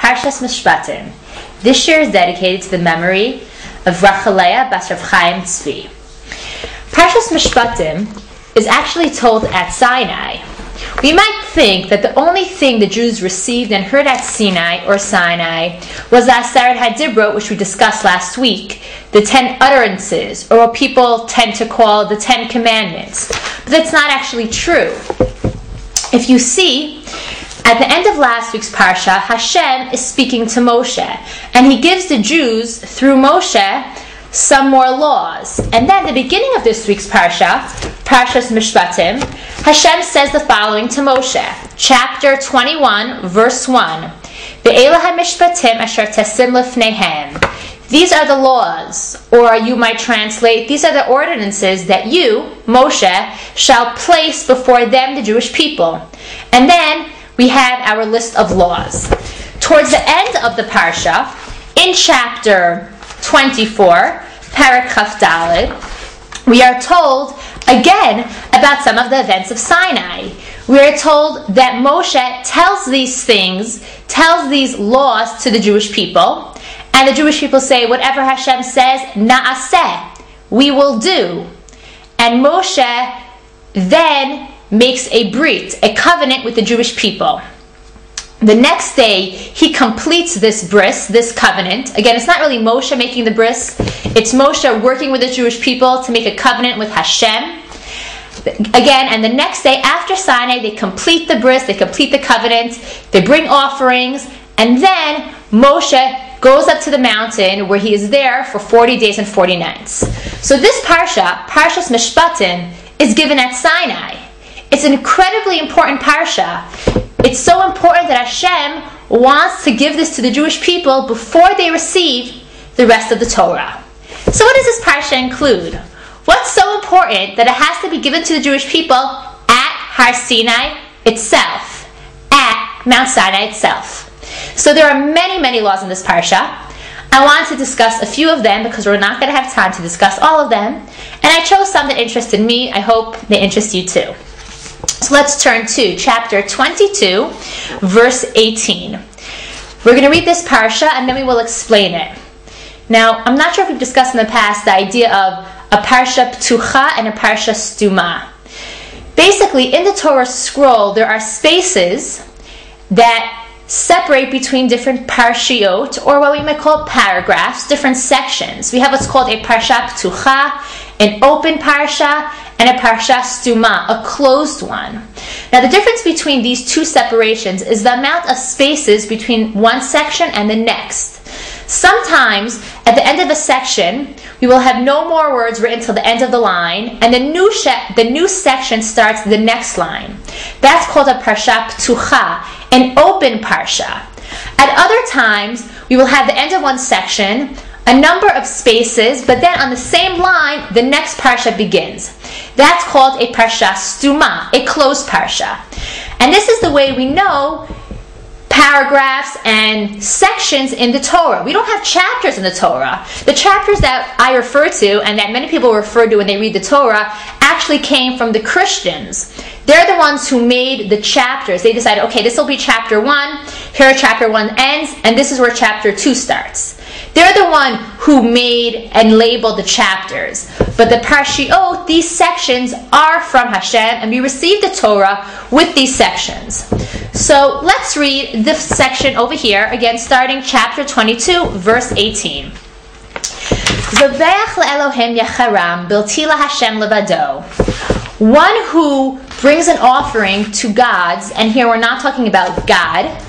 Parshat Mishpatim. This year is dedicated to the memory of Rachaleah bas Rav Chaim Tzvi. Parshat Mishpatim is actually told at Sinai. We might think that the only thing the Jews received and heard at Sinai was the Aseret HaDibrot, which we discussed last week, the 10 utterances, or what people tend to call the 10 Commandments. But that's not actually true. If you see, at the end of last week's Parsha, Hashem is speaking to Moshe, and he gives the Jews, through Moshe, some more laws. And then at the beginning of this week's Parsha, Parshat Mishpatim, Hashem says the following to Moshe, chapter 21, verse 1, Ve'ela ha-mishpatim asher tasim lefneihem. These are the laws, or you might translate, these are the ordinances that you, Moshe, shall place before them, the Jewish people. And then we have our list of laws. Towards the end of the Parsha, in chapter 24, Parak Chaf Daled, we are told again about some of the events of Sinai. We are told that Moshe tells these things, tells these laws to the Jewish people, and the Jewish people say, whatever Hashem says, na'aseh, we will do. And Moshe then makes a brit, a covenant with the Jewish people. The next day, he completes this bris, this covenant. Again, it's not really Moshe making the bris. It's Moshe working with the Jewish people to make a covenant with Hashem. Again, and the next day after Sinai, they complete the bris, they complete the covenant, they bring offerings, and then Moshe goes up to the mountain where he is there for 40 days and 40 nights. So this Parsha, Parshat Mishpatim, is given at Sinai. It's an incredibly important Parsha. It's so important that Hashem wants to give this to the Jewish people before they receive the rest of the Torah. So what does this Parsha include? What's so important that it has to be given to the Jewish people at Har Sinai itself, at Mount Sinai itself? So there are many, many laws in this Parsha. I want to discuss a few of them because we're not going to have time to discuss all of them. And I chose some that interested me. I hope they interest you too. So let's turn to chapter 22, verse 18. We're going to read this Parsha and then we will explain it. Now, I'm not sure if we've discussed in the past the idea of a Parsha Ptucha and a Parsha Stuma. Basically, in the Torah scroll, there are spaces that separate between different parshiot, or what we might call paragraphs, different sections. We have what's called a Parsha Ptucha, an open Parsha, and a Parsha Stuma, a closed one. Now the difference between these two separations is the amount of spaces between one section and the next. Sometimes, at the end of a section, we will have no more words written till the end of the line, and the new section starts the next line. That's called a Parsha Ptucha, an open Parsha. At other times, we will have the end of one section, a number of spaces, but then on the same line, the next Parsha begins. That's called a Parsha Stuma, a closed Parsha. And this is the way we know paragraphs and sections in the Torah. We don't have chapters in the Torah. The chapters that I refer to and that many people refer to when they read the Torah actually came from the Christians. They're the ones who made the chapters. They decided, okay, this will be chapter 1, here chapter 1 ends, and this is where chapter 2 starts. They're the one who made and labeled the chapters. But the Parshiot, these sections are from Hashem, and we receive the Torah with these sections. So let's read this section over here, again starting chapter 22, verse 18. Zoveach le'Elohim yacharam bilti laHashem levado. One who brings an offering to gods, and here we're not talking about God,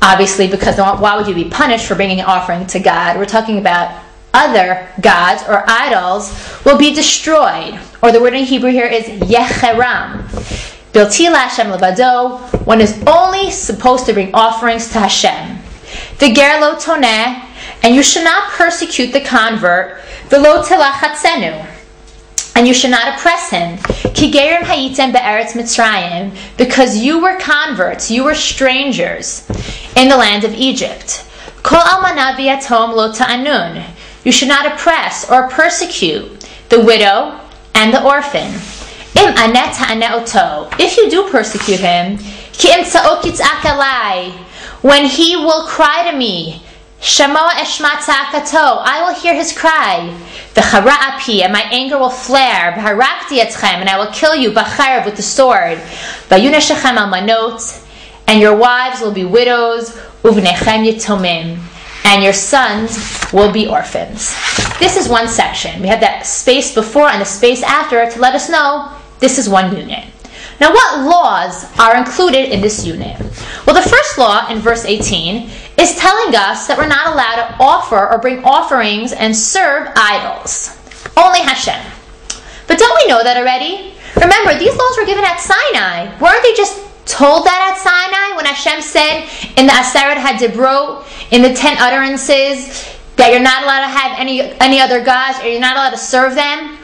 obviously, because why would you be punished for bringing an offering to God? We're talking about other gods or idols will be destroyed. Or the word in Hebrew here is yecheram. Bilti laHashem levado. One is only supposed to bring offerings to Hashem. V'ger lo toneh, and you should not persecute the convert. V'lo tilachatzenu, and you should not oppress him. Ki gerim hayitem be'eretz Mitzrayim, because you were converts, you were strangers in the land of Egypt. Kol almana v'yatom lo ta'anun, you should not oppress or persecute the widow and the orphan. Im anet ha'ane oto, if you do persecute him, ki imtza'o kitz'ak alai, When he will cry to me, Shamoa eshma tzakato, I will hear his cry. V'chara api, and my anger will flare. V'harakti etchem, and I will kill you, b'charev, with the sword. V'yuneshechem almanot, and your wives will be widows. Uvnechem yitomim, and your sons will be orphans. This is one section. We have that space before and the space after to let us know this is one unit. Now, what laws are included in this unit? Well, the first law in verse 18 is telling us that we're not allowed to offer or bring offerings and serve idols. Only Hashem. But don't we know that already? Remember, these laws were given at Sinai. Weren't they just told that at Sinai when Hashem said in the Aseret HaDibrot, in the 10 utterances, that you're not allowed to have any other gods or you're not allowed to serve them?